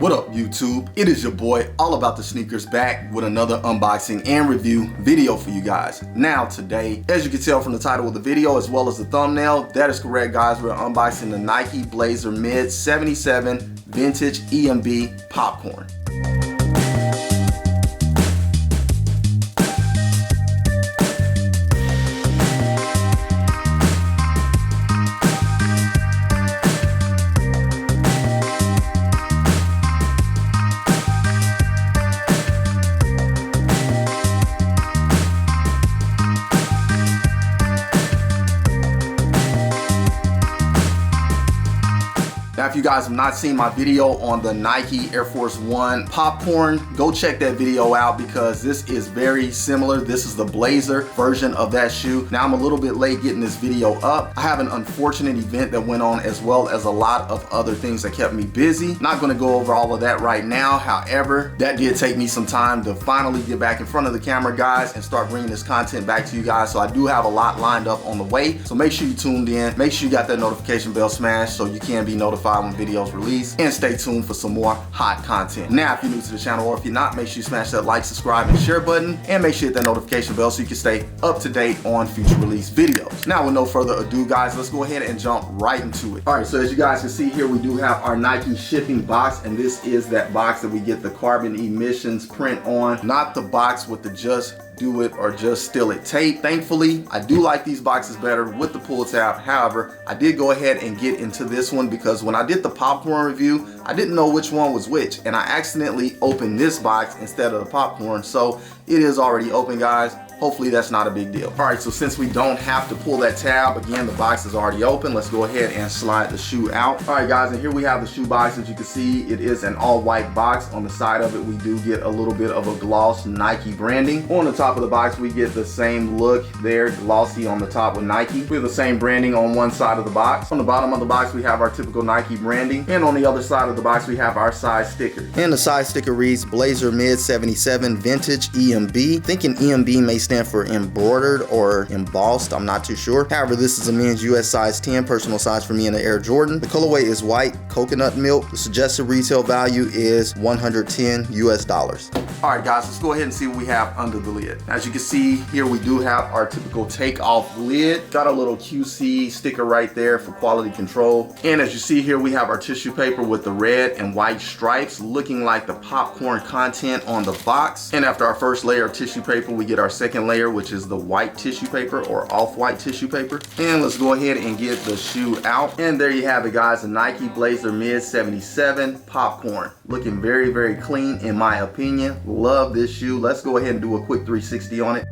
What up, YouTube? It is your boy, All About The Sneakerz, back with another unboxing and review video for you guys. Now today, as you can tell from the title of the video as well as the thumbnail, that is correct guys, we're unboxing the Nike Blazer Mid 77 Vintage EMB Popcorn. Now, if you guys have not seen my video on the Nike Air Force One Popcorn, go check that video out because this is very similar. This is the Blazer version of that shoe. Now, I'm a little bit late getting this video up. I have an unfortunate event that went on as well as a lot of other things that kept me busy. Not gonna go over all of that right now. However, that did take me some time to finally get back in front of the camera, guys, and start bringing this content back to you guys. So I do have a lot lined up on the way. So make sure you tuned in. Make sure you got that notification bell smashed so you can be notified when videos release, and stay tuned for some more hot content. Now, if you're new to the channel or if you're not, make sure you smash that like, subscribe, and share button, and make sure you hit that notification bell so you can stay up to date on future release videos. Now, with no further ado, guys, let's go ahead and jump right into it. All right, so as you guys can see here, we do have our Nike shipping box, and this is that box that we get the carbon emissions print on, not the box with the just do it or just steal it tape. Thankfully, I do like these boxes better with the pull tab. However, I did go ahead and get into this one because when I did the popcorn review, I didn't know which one was which, and I accidentally opened this box instead of the popcorn. So it is already open, guys. Hopefully that's not a big deal. All right, so since we don't have to pull that tab, again, the box is already open. Let's go ahead and slide the shoe out. All right, guys, and here we have the shoe box. As you can see, it is an all white box. On the side of it, we do get a little bit of a gloss Nike branding. On the top of the box, we get the same look there, glossy on the top with Nike. We have the same branding on one side of the box. On the bottom of the box, we have our typical Nike branding. And on the other side of the box, we have our size sticker. And the size sticker reads Blazer Mid 77 Vintage EMB. Thinking EMB may stand for embroidered or embossed, I'm not too sure. However, this is a men's US size 10, personal size for me in the Air Jordan. The colorway is white, coconut milk. The suggested retail value is $110 US. All right, guys, let's go ahead and see what we have under the lid. As you can see here, we do have our typical take-off lid. Got a little QC sticker right there for quality control. And as you see here, we have our tissue paper with the red and white stripes looking like the popcorn content on the box. And after our first layer of tissue paper, we get our second layer, which is the white tissue paper or off-white tissue paper. And let's go ahead and get the shoe out. And there you have it, guys, the Nike Blazer Mid 77 Popcorn. Looking very, very clean in my opinion. Love this shoe. Let's go ahead and do a quick 360 on it.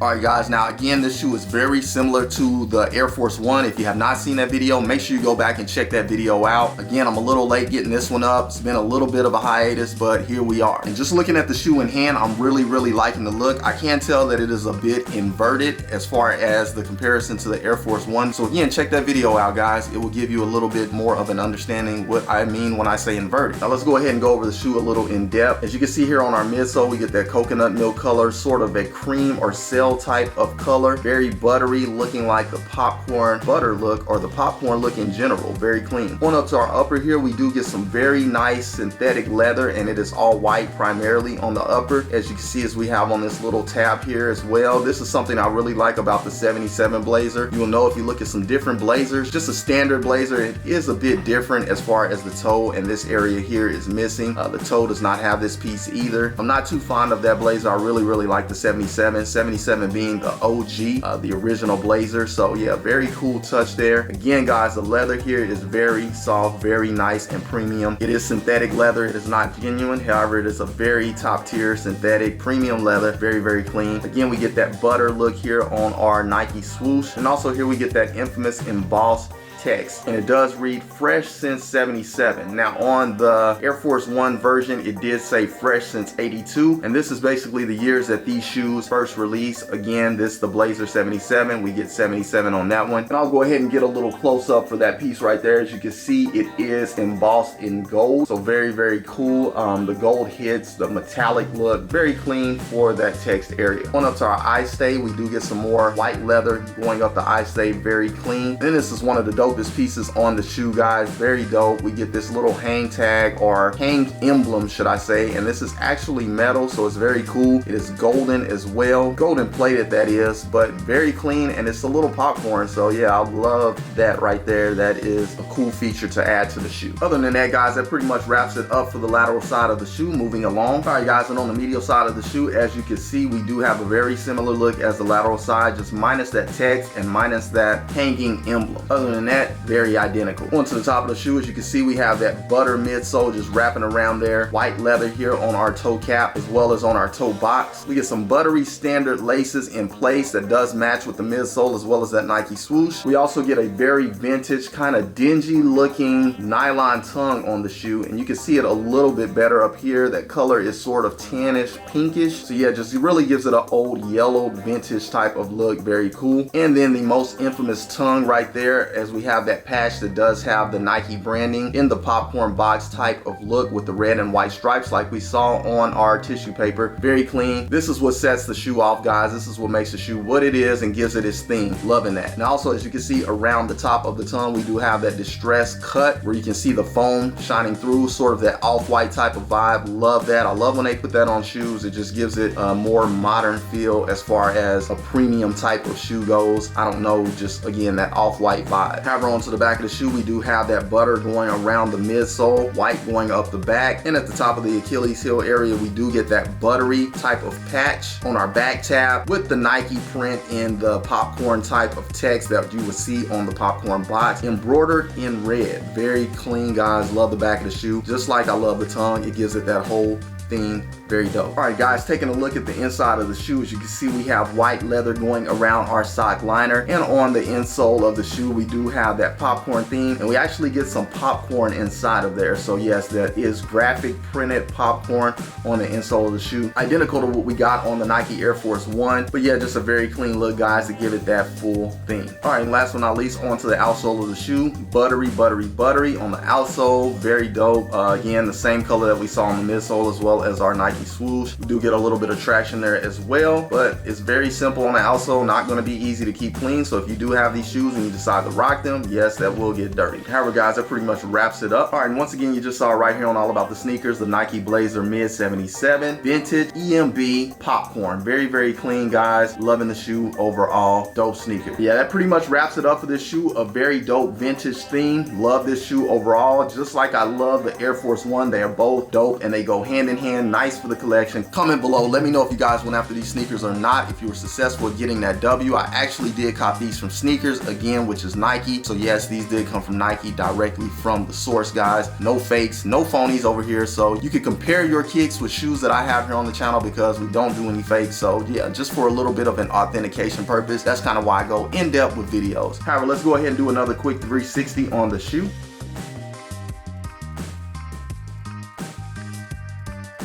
All right, guys, now again, this shoe is very similar to the Air Force One. If you have not seen that video, make sure you go back and check that video out. Again, I'm a little late getting this one up. It's been a little bit of a hiatus, but here we are. And just looking at the shoe in hand, I'm really, really liking the look. I can tell that it is a bit inverted as far as the comparison to the Air Force One. So again, check that video out, guys. It will give you a little bit more of an understanding what I mean when I say inverted. Now let's go ahead and go over the shoe a little in depth. As you can see here on our midsole, we get that coconut milk color, sort of a cream or cell type of color, very buttery, looking like the popcorn butter look or the popcorn look in general. Very clean. Going up to our upper here, we do get some very nice synthetic leather, and it is all white primarily on the upper. As you can see, as we have on this little tab here as well, this is something I really like about the 77 Blazer. You will know if you look at some different Blazers, just a standard Blazer, it is a bit different as far as the toe, and this area here is missing. The toe does not have this piece either. I'm not too fond of that Blazer. I really, really like the 77 being the OG, the original Blazer. So yeah, very cool touch there. Again, guys, the leather here is very soft, very nice and premium. It is synthetic leather. It is not genuine. However, it is a very top tier synthetic premium leather. Very, very clean. Again, we get that butter look here on our Nike swoosh. And also here we get that infamous embossed text, and it does read fresh since 77. Now on the Air Force One version, it did say fresh since 82, and this is basically the years that these shoes first released. Again, this is the Blazer 77. We get 77 on that one. And I'll go ahead and get a little close up for that piece right there. As you can see, it is embossed in gold, so very, very cool. The gold hits the metallic look, very clean for that text area. On up to our eye stay, we do get some more white leather going up the eye stay, very clean. Then this is one of the dopest pieces on the shoe, guys, very dope. We get this little hang tag, or hang emblem should I say, and this is actually metal, so it's very cool. It is golden as well, golden plated that is, but very clean, and it's a little popcorn, so yeah, I love that right there. That is a cool feature to add to the shoe. Other than that, guys, that pretty much wraps it up for the lateral side of the shoe. Moving along, all right guys, and on the medial side of the shoe, as you can see, we do have a very similar look as the lateral side, just minus that text and minus that hanging emblem. Other than that, very identical. Onto the top of the shoe, as you can see, we have that butter midsole just wrapping around there, white leather here on our toe cap as well as on our toe box. We get some buttery standard laces in place that does match with the midsole as well as that Nike swoosh. We also get a very vintage, kind of dingy looking nylon tongue on the shoe, and you can see it a little bit better up here. That color is sort of tannish, pinkish, so yeah, just really gives it an old yellow vintage type of look, very cool. And then the most infamous tongue right there, as we have that patch that does have the Nike branding in the popcorn box type of look with the red and white stripes like we saw on our tissue paper. Very clean. This is what sets the shoe off, guys. This is what makes the shoe what it is and gives it its theme. Loving that. And also, as you can see around the top of the tongue, we do have that distressed cut where you can see the foam shining through, sort of that off-white type of vibe. Love that. I love when they put that on shoes. It just gives it a more modern feel as far as a premium type of shoe goes. I don't know, just again, that off-white vibe. However, onto the back of the shoe, we do have that butter going around the midsole, white going up the back, and at the top of the Achilles heel area, we do get that buttery type of patch on our back tab with the Nike print in the popcorn type of text that you would see on the popcorn box, embroidered in red. Very clean, guys. Love the back of the shoe. Just like I love the tongue, it gives it that whole theme. Very dope. All right, guys, taking a look at the inside of the shoe, as you can see, we have white leather going around our sock liner, and on the insole of the shoe, we do have that popcorn theme, and we actually get some popcorn inside of there. So yes, that is graphic printed popcorn on the insole of the shoe, identical to what we got on the Nike Air Force One. But yeah, just a very clean look, guys, to give it that full theme. All right, and last but not least, onto the outsole of the shoe. Buttery, buttery, buttery on the outsole. Very dope. Again, the same color that we saw on the midsole as well as our Nike swoosh. We do get a little bit of traction there as well, but it's very simple on the outsole, not going to be easy to keep clean. So if you do have these shoes and you decide to rock them, yes, that will get dirty. However, guys, that pretty much wraps it up. All right, and once again, you just saw right here on All About the Sneakers, the Nike Blazer Mid 77 Vintage EMB Popcorn. Very, very clean, guys. Loving the shoe overall. Dope sneaker. Yeah, that pretty much wraps it up for this shoe. A very dope vintage theme. Love this shoe overall. Just like I love the Air Force One, they are both dope and they go hand in hand. Nice for the collection. Comment below, let me know if you guys went after these sneakers or not, if you were successful at getting that W. I actually did cop these from Sneakerz, again, which is Nike. So yes, these did come from Nike directly from the source, guys. No fakes, no phonies over here. So you can compare your kicks with shoes that I have here on the channel because we don't do any fakes. So yeah, just for a little bit of an authentication purpose, that's kind of why I go in depth with videos. However, let's go ahead and do another quick 360 on the shoe.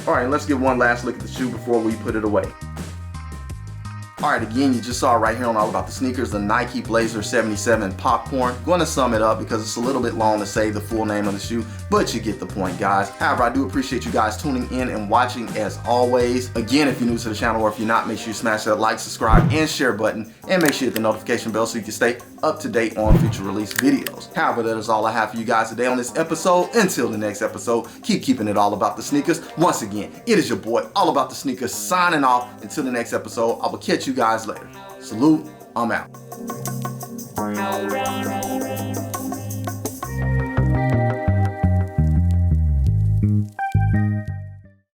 All right, let's get one last look at the shoe before we put it away. All right, again, you just saw right here on All About the Sneakers, the Nike Blazer 77 Popcorn. Going to sum it up because it's a little bit long to say the full name of the shoe, but you get the point, guys. However, I do appreciate you guys tuning in and watching as always. Again, if you're new to the channel or if you're not, make sure you smash that like, subscribe, and share button, and make sure you hit the notification bell so you can stay up to date on future release videos. However, that is all I have for you guys today on this episode. Until the next episode, keep keeping it all about the sneakers. Once again, it is your boy, All About the Sneakers, signing off. Until the next episode, I will catch you guys later. Salute, I'm out.